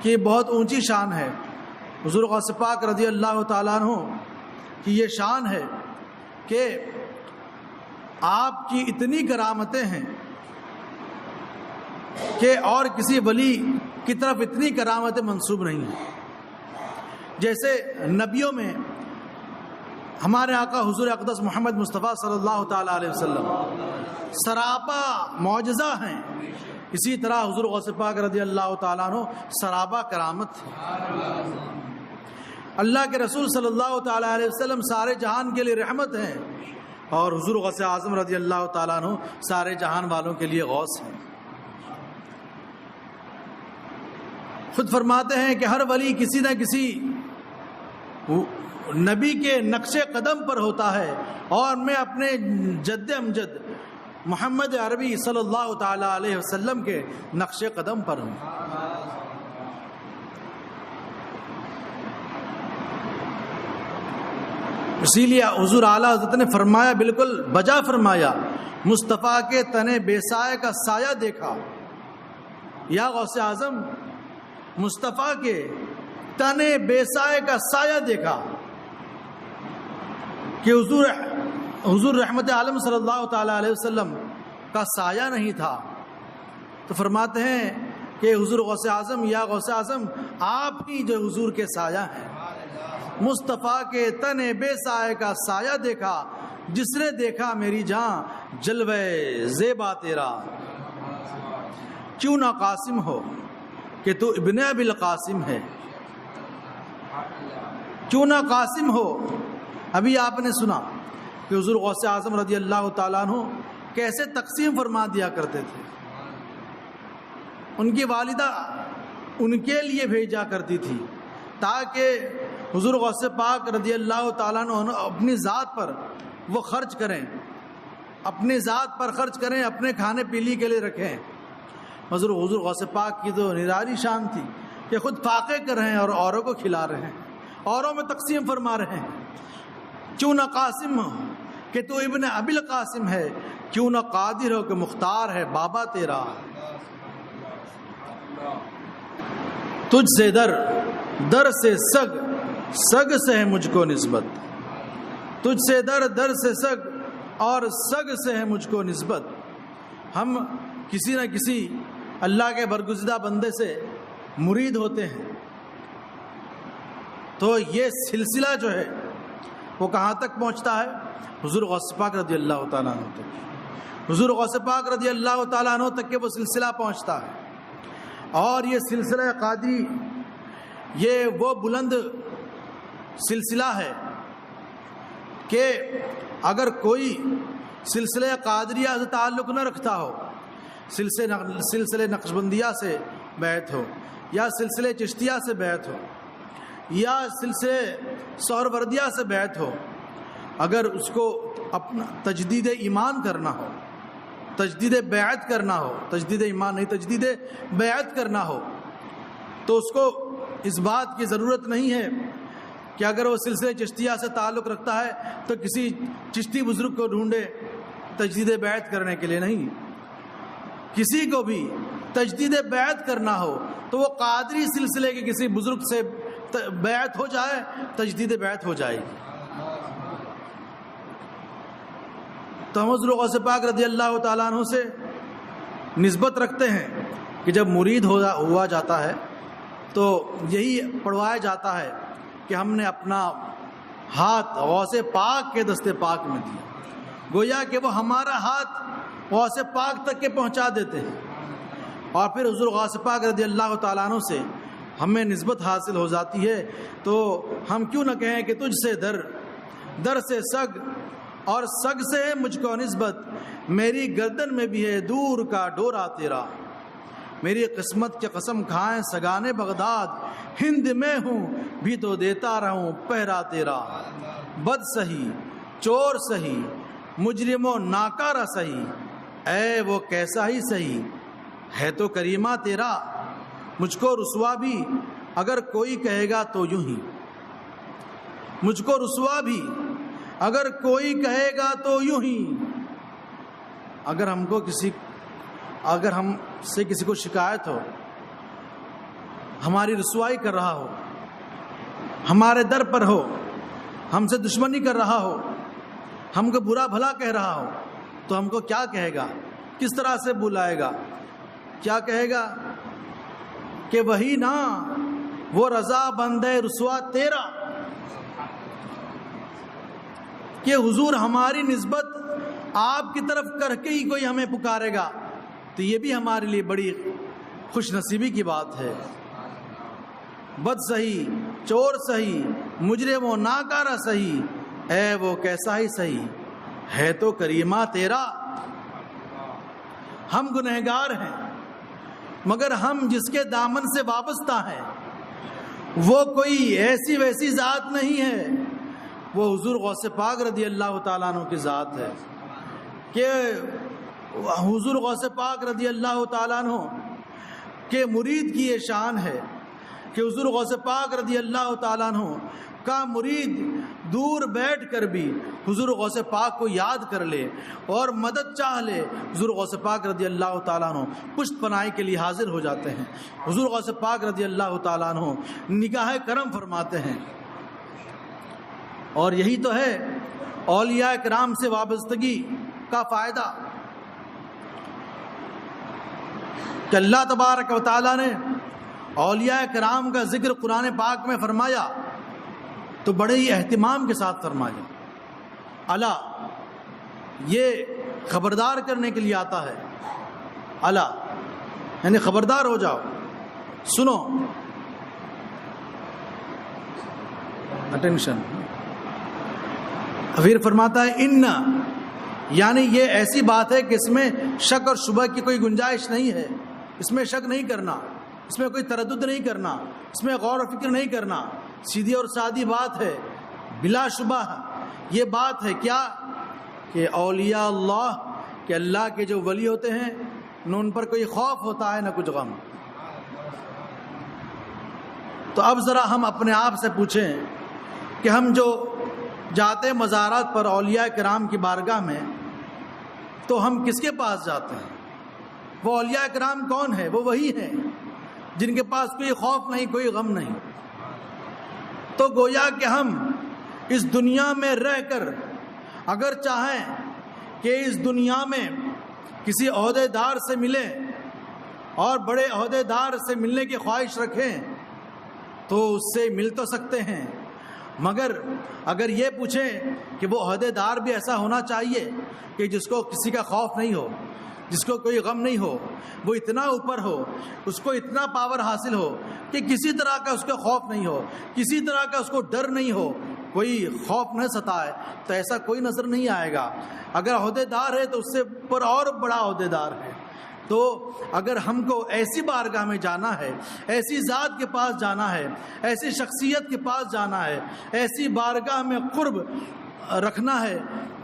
Speaker 1: کی بہت اونچی شان ہے۔ حضور غوث پاک رضی اللہ تعالیٰ عنہ کی یہ شان ہے کہ آپ کی اتنی کرامتیں ہیں کہ اور کسی ولی کی طرف اتنی کرامتیں منسوب نہیں ہیں۔ جیسے نبیوں میں ہمارے آقا حضور اقدس محمد مصطفیٰ صلی اللہ تعالیٰ علیہ وسلم سراپا معجزہ ہیں، اسی طرح حضور غوث پاک رضی اللہ تعالیٰ عنہ سرابہ کرامت ہے۔ اللہ کے رسول صلی اللہ تعالیٰ علیہ وسلم سارے جہان کے لیے رحمت ہیں اور حضور غوث اعظم رضی اللہ تعالیٰ عنہ سارے جہان والوں کے لیے غوث ہیں۔ خود فرماتے ہیں کہ ہر ولی کسی نہ کسی نبی کے نقش قدم پر ہوتا ہے اور میں اپنے جد امجد محمد عربی صلی اللہ تعالی علیہ وسلم کے نقش قدم پر ہوں۔ اسی لیے حضور اعلیٰ حضرت نے فرمایا، بالکل بجا فرمایا، مصطفیٰ کے تنے بے سایہ کا سایہ دیکھا۔ یا غوث اعظم، مصطفیٰ کے تنے بے سایہ کا سایہ دیکھا کہ حضور رحمت عالم صلی اللہ تعالیٰ علیہ وسلم کا سایہ نہیں تھا، تو فرماتے ہیں کہ حضور غوث اعظم، یا غوث اعظم، آپ ہی جو حضور کے سایہ ہیں۔ مصطفیٰ کے تن بے سایہ کا سایہ دیکھا، جس نے دیکھا میری جان جلوے زیبا تیرا۔ کیوں نہ قاسم ہو کہ تو ابن ابی القاسم ہے، کیوں نہ قاسم ہو۔ ابھی آپ نے سنا کہ حضور غوث اعظم رضی اللہ تعالیٰ عنہ کیسے تقسیم فرما دیا کرتے تھے۔ ان کی والدہ ان کے لیے بھیجا کرتی تھی تاکہ حضور غوث پاک رضی اللہ تعالیٰ عنہ اپنی ذات پر وہ خرچ کریں، اپنی ذات پر خرچ کریں، اپنے کھانے پینے کے لیے رکھیں۔ حضور غوث پاک کی تو نرالی شان تھی کہ خود فاقے کر رہے ہیں اور اوروں کو کھلا رہے ہیں، اوروں میں تقسیم فرما رہے ہیں۔ کیوں نہ قاسم ہو کہ تو ابن ابی القاسم ہے، کیوں نہ قادر ہو کہ مختار ہے بابا تیرا۔ تجھ سے در سے سگ سے ہے مجھ کو نسبت، تجھ سے در سے سگ اور سگ سے ہے مجھ کو نسبت۔ ہم کسی نہ کسی اللہ کے برگزیدہ بندے سے مرید ہوتے ہیں، تو یہ سلسلہ جو ہے وہ کہاں تک پہنچتا ہے؟ حضور غوث پاک رضی اللہ تعالیٰ عنہ تک، حضور غوث پاک رضی اللہ تعالیٰ عنہ تک کہ وہ سلسلہ پہنچتا ہے۔ اور یہ سلسلہ قادری یہ وہ بلند سلسلہ ہے کہ اگر کوئی سلسلہ قادریہ سے تعلق نہ رکھتا ہو، سلسلہ نقشبندیہ سے بیعت ہو یا سلسلہ چشتیہ سے بیعت ہو یا سلسلہ سہروردیہ سے بیعت ہو، اگر اس کو اپنا تجدید ایمان کرنا ہو، تجدید بیعت کرنا ہو، تجدید ایمان نہیں تجدید بیعت کرنا ہو، تو اس کو اس بات کی ضرورت نہیں ہے کہ اگر وہ سلسلے چشتیہ سے تعلق رکھتا ہے تو کسی چشتی بزرگ کو ڈھونڈے تجدید بیعت کرنے کے لیے نہیں. کسی کو بھی تجدید بیعت کرنا ہو تو وہ قادری سلسلے کے کسی بزرگ سے بیعت ہو جائے، تجدید بیعت ہو جائے گی. تو ہم حضور غوث پاک رضی اللہ تعالیٰ عنہ سے نسبت رکھتے ہیں کہ جب مرید ہوا جاتا ہے تو یہی پڑھوایا جاتا ہے کہ ہم نے اپنا ہاتھ غوث پاک کے دست پاک میں دیا، گویا کہ وہ ہمارا ہاتھ غوث پاک تک کے پہنچا دیتے ہیں. اور پھر حضور غوث پاک رضی اللہ تعالیٰ عنہ سے ہمیں نسبت حاصل ہو جاتی ہے تو ہم کیوں نہ کہیں کہ تجھ سے در سے سگ اور سگ سے ہے مجھ کو نسبت، میری گردن میں بھی ہے دور کا ڈورا تیرا. میری قسمت کی قسم کھائیں سگانے بغداد، ہند میں ہوں بھی تو دیتا رہوں پہرا تیرا. بد سہی چور سہی مجرم و ناکارہ سہی، اے وہ کیسا ہی سہی ہے تو کریمہ تیرا. مجھ کو رسوا بھی اگر کوئی کہے گا تو یوں ہی، مجھ کو رسوا بھی اگر کوئی کہے گا تو یوں ہی. اگر ہم سے کسی کو شکایت ہو، ہماری رسوائی کر رہا ہو، ہمارے در پر ہو، ہم سے دشمنی کر رہا ہو، ہم کو برا بھلا کہہ رہا ہو، تو ہم کو کیا کہے گا، کس طرح سے بلائے گا؟ کیا کہے گا کہ وہی نا وہ رضا بندے رسوا تیرا، کہ حضور ہماری نسبت آپ کی طرف کر کے ہی کوئی ہمیں پکارے گا تو یہ بھی ہمارے لیے بڑی خوش نصیبی کی بات ہے. بد سہی چور سہی مجرم و ناکارہ سہی، اے وہ کیسا ہی سہی ہے تو کریمہ تیرا. ہم گنہگار ہیں مگر ہم جس کے دامن سے وابستہ ہیں وہ کوئی ایسی ویسی ذات نہیں ہے، وہ حضور غوث پاک رضی اللہ تعالیٰ عنہ کی ذات ہے. کہ حضور غوث پاک رضی اللہ تعالیٰ عنہ کے مرید کی یہ شان ہے کہ حضور غوث پاک رضی اللہ تعالیٰ عنہ کا مرید دور بیٹھ کر بھی حضور غوث پاک کو یاد کر لے اور مدد چاہ لے، حضور غوث پاک رضی اللہ تعالیٰ عنہ پشت پناہی کے لیے حاضر ہو جاتے ہیں. حضور غوث پاک رضی اللہ تعالیٰ عنہ نگاہ کرم فرماتے ہیں. اور یہی تو ہے اولیاء کرام سے وابستگی کا فائدہ کہ اللہ تبارک و تعالیٰ نے اولیاء کرام کا ذکر قرآن پاک میں فرمایا تو بڑے ہی اہتمام کے ساتھ فرمایا. الا یہ خبردار کرنے کے لیے آتا ہے، الا یعنی خبردار ہو جاؤ، سنو، اٹینشن. پھر فرماتا ہے ان، یعنی یہ ایسی بات ہے کہ اس میں شک اور شبہ کی کوئی گنجائش نہیں ہے، اس میں شک نہیں کرنا، اس میں کوئی تردد نہیں کرنا، اس میں غور و فکر نہیں کرنا، سیدھی اور سادی بات ہے بلا شبہ. یہ بات ہے کیا کہ اولیاء اللہ کہ اللہ کے جو ولی ہوتے ہیں نہ ان پر کوئی خوف ہوتا ہے نہ کچھ غم. تو اب ذرا ہم اپنے آپ سے پوچھیں کہ ہم جو جاتے مزارات پر اولیاء کرام کی بارگاہ میں تو ہم کس کے پاس جاتے ہیں؟ وہ اولیاء کرام کون ہے؟ وہ وہی ہیں جن کے پاس کوئی خوف نہیں، کوئی غم نہیں. تو گویا کہ ہم اس دنیا میں رہ کر اگر چاہیں کہ اس دنیا میں کسی عہدے دار سے ملیں اور بڑے عہدے دار سے ملنے کی خواہش رکھیں تو اس سے مل تو سکتے ہیں، مگر اگر یہ پوچھیں کہ وہ عہدے دار بھی ایسا ہونا چاہیے کہ جس کو کسی کا خوف نہیں ہو، جس کو کوئی غم نہیں ہو، وہ اتنا اوپر ہو، اس کو اتنا پاور حاصل ہو کہ کسی طرح کا اس کا خوف نہیں ہو، کسی طرح کا اس کو ڈر نہیں ہو، کوئی خوف نہ ستائے، تو ایسا کوئی نظر نہیں آئے گا. اگر عہدے دار ہے تو اس سے پر اور بڑا عہدے دار ہے. تو اگر ہم کو ایسی بارگاہ میں جانا ہے، ایسی ذات کے پاس جانا ہے، ایسی شخصیت کے پاس جانا ہے، ایسی بارگاہ میں قرب رکھنا ہے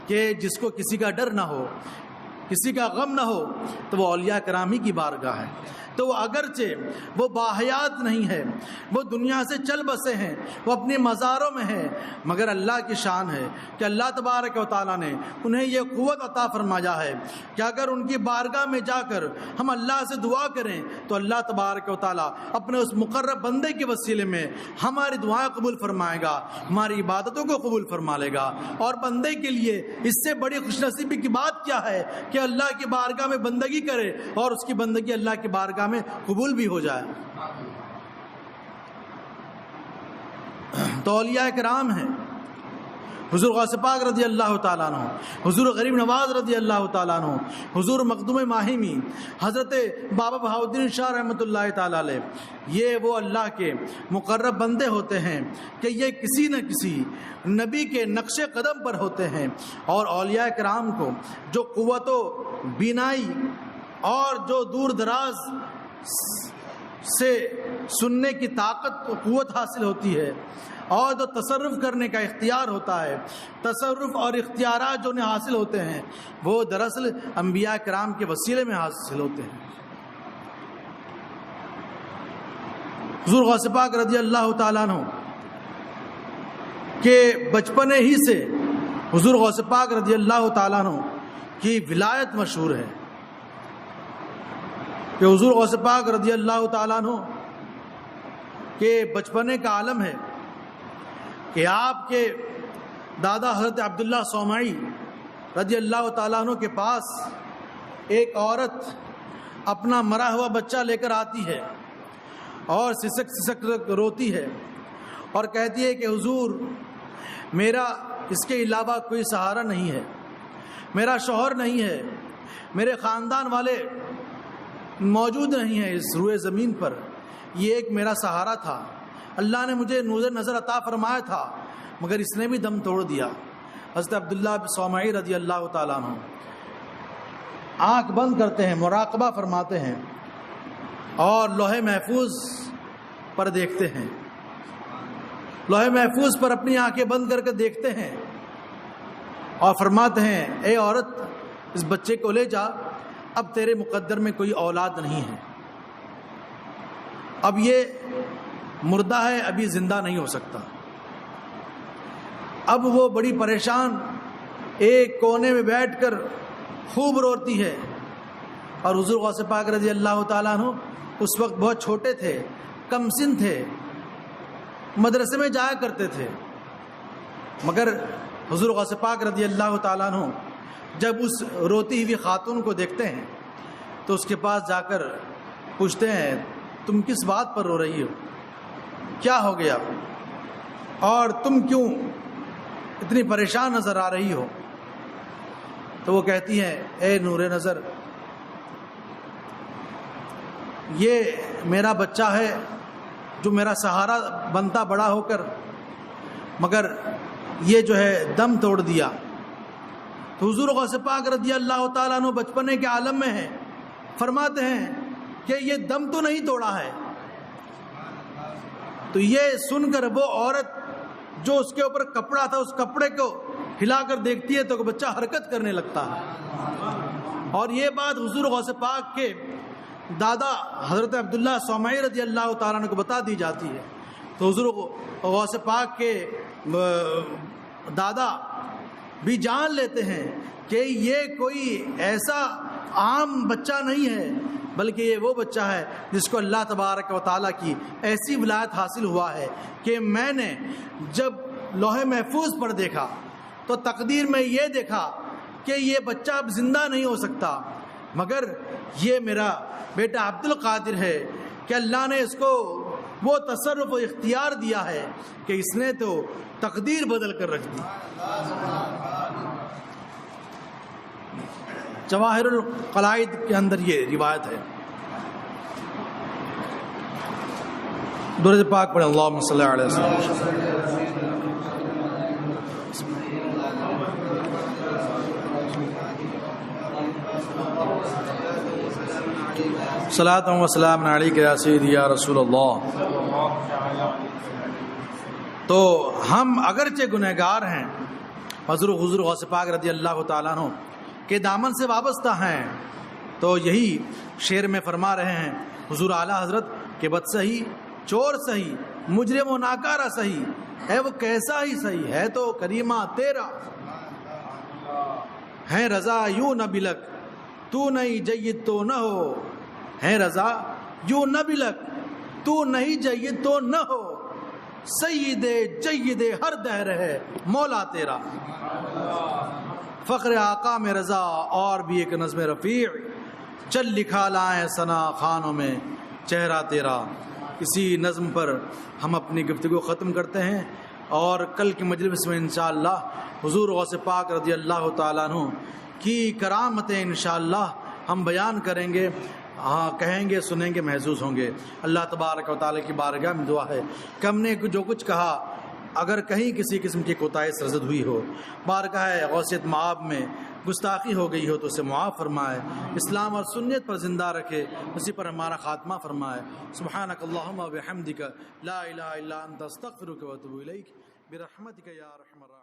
Speaker 1: کہ جس کو کسی کا ڈر نہ ہو، کسی کا غم نہ ہو، تو وہ اولیاء کرام ہی کی بارگاہ ہے. تو وہ اگرچہ وہ باحیات نہیں ہے، وہ دنیا سے چل بسے ہیں، وہ اپنے مزاروں میں ہیں، مگر اللہ کی شان ہے کہ اللہ تبارک و تعالیٰ نے انہیں یہ قوت عطا فرمایا ہے کہ اگر ان کی بارگاہ میں جا کر ہم اللہ سے دعا کریں تو اللہ تبارک و تعالیٰ اپنے اس مقرب بندے کے وسیلے میں ہماری دعائیں قبول فرمائے گا، ہماری عبادتوں کو قبول فرما لے گا۔ اور بندے کے لیے اس سے بڑی خوش نصیبی کی بات کیا ہے کہ اللہ کی بارگاہ میں بندگی کرے اور اس کی بندگی اللہ کی بارگاہ میں قبول بھی ہو جائے۔ تو اولیاء کرام ہیں، حضور غوث پاک رضی اللہ تعالیٰ عنہ، حضور غریب نواز رضی اللہ تعالیٰ عنہ، حضور مخدوم ماہمی، حضرت بابا بہاؤالدین شاہ رحمۃ اللہ تعالیٰ علیہ، یہ وہ اللہ کے مقرب بندے ہوتے ہیں کہ یہ کسی نہ کسی نبی کے نقش قدم پر ہوتے ہیں۔ اور اولیاء کرام کو جو قوت و بینائی اور جو دور دراز سے سننے کی طاقت و قوت حاصل ہوتی ہے اور جو تصرف کرنے کا اختیار ہوتا ہے، تصرف اور اختیارات جو انہیں حاصل ہوتے ہیں وہ دراصل انبیاء کرام کے وسیلے میں حاصل ہوتے ہیں۔ حضور غوث پاک رضی اللہ تعالیٰ عنہ کہ بچپنے ہی سے حضور غوث پاک رضی اللہ تعالیٰ عنہ کی ولایت مشہور ہے کہ حضور غوث پاک رضی اللہ تعالیٰ عنہ کے بچپنے کا عالم ہے کہ آپ کے دادا حضرت عبداللہ صومعی رضی اللہ تعالیٰ عنہ کے پاس ایک عورت اپنا مرا ہوا بچہ لے کر آتی ہے اور سسک سسک روتی ہے اور کہتی ہے کہ حضور میرا اس کے علاوہ کوئی سہارا نہیں ہے، میرا شوہر نہیں ہے، میرے خاندان والے موجود نہیں ہیں اس روئے زمین پر، یہ ایک میرا سہارا تھا، اللہ نے مجھے نور نظر عطا فرمایا تھا مگر اس نے بھی دم توڑ دیا۔ حضرت عبداللہ صومعی رضی اللہ تعالیٰ عنہ آنکھ بند کرتے ہیں، مراقبہ فرماتے ہیں اور لوح محفوظ پر دیکھتے ہیں، لوح محفوظ پر اپنی آنکھیں بند کر کے دیکھتے ہیں اور فرماتے ہیں اے عورت اس بچے کو لے جا، اب تیرے مقدر میں کوئی اولاد نہیں ہے، اب یہ مردہ ہے، ابھی زندہ نہیں ہو سکتا۔ اب وہ بڑی پریشان ایک کونے میں بیٹھ کر خوب روتی ہے اور حضور غوث پاک رضی اللہ تعالیٰ عنہ اس وقت بہت چھوٹے تھے، کم سن تھے، مدرسے میں جایا کرتے تھے، مگر حضور غوث پاک رضی اللہ تعالیٰ عنہ جب اس روتی ہوئی خاتون کو دیکھتے ہیں تو اس کے پاس جا کر پوچھتے ہیں تم کس بات پر رو رہی ہو، کیا ہو گیا اور تم کیوں اتنی پریشان نظر آ رہی ہو؟ تو وہ کہتی ہے اے نور نظر، یہ میرا بچہ ہے جو میرا سہارا بنتا بڑا ہو کر، مگر یہ جو ہے دم توڑ دیا۔ تو حضور غوث پاک رضی اللہ تعالیٰ عنہ بچپنے کے عالم میں ہیں، فرماتے ہیں کہ یہ دم تو نہیں توڑا ہے۔ تو یہ سن کر وہ عورت جو اس کے اوپر کپڑا تھا اس کپڑے کو ہلا کر دیکھتی ہے تو بچہ حرکت کرنے لگتا ہے، اور یہ بات حضور غوث پاک کے دادا حضرت عبداللہ صومعی رضی اللہ تعالیٰ عنہ کو بتا دی جاتی ہے۔ تو حضور غوث پاک کے دادا بھی جان لیتے ہیں کہ یہ کوئی ایسا عام بچہ نہیں ہے بلکہ یہ وہ بچہ ہے جس کو اللہ تبارک و تعالیٰ کی ایسی ولایت حاصل ہوا ہے کہ میں نے جب لوح محفوظ پر دیکھا تو تقدیر میں یہ دیکھا کہ یہ بچہ اب زندہ نہیں ہو سکتا، مگر یہ میرا بیٹا عبد القادر ہے کہ اللہ نے اس کو وہ تصرف و اختیار دیا ہے کہ اس نے تو تقدیر بدل کر رکھ دی۔ جواہر القلائد کے اندر یہ روایت ہے۔ درود پاک پڑھیں، اللہم صلی اللہ علیہ وسلم۔ صلاۃ و سلام علیک یا سیدی یا رسول اللہ۔ تو ہم اگرچہ گنہگار ہیں، حضور غوث پاک رضی اللہ تعالیٰ عنہ کے دامن سے وابستہ ہیں، تو یہی شعر میں فرما رہے ہیں حضور اعلیٰ حضرت کہ بد سہی، چور سہی، مجرم و ناکارہ سہی ہے وہ کیسا ہی سہی ہے تو کریمہ تیرا، ہے رضا یوں نہ بلک تو نہیں جید تو نہ ہو، ہے رضا یوں نہ بلک تو نہیں جید تو نہ ہو، سید جید ہر دہر ہے مولا تیرا۔ فخر آقا میں رضا اور بھی ایک نظم رفیع، چل لکھا لائیں ثنا خانوں میں چہرہ تیرا۔ اسی نظم پر ہم اپنی گفتگو ختم کرتے ہیں، اور کل کی مجلس میں انشاءاللہ حضور غوث پاک رضی اللہ تعالیٰ عنہ کی کرامتیں انشاءاللہ ہم بیان کریں گے، کہیں گے، سنیں گے، محسوس ہوں گے۔ اللہ تبارک و تعالیٰ کی بارگاہ میں دعا ہے کہ ہم نے جو کچھ کہا اگر کہیں کسی قسم کی کوتاہی سرزد ہوئی ہو، بارگاہ غوثیت معاب میں گستاخی ہو گئی ہو تو اسے معاف فرمائے، اسلام اور سنت پر زندہ رکھے، اسی پر ہمارا خاتمہ فرمائے۔ سبحانک اللہم و بحمدک لا الہ الا انت استغفرک و اتوب الیک برحمتک یا ارحم الراحمین۔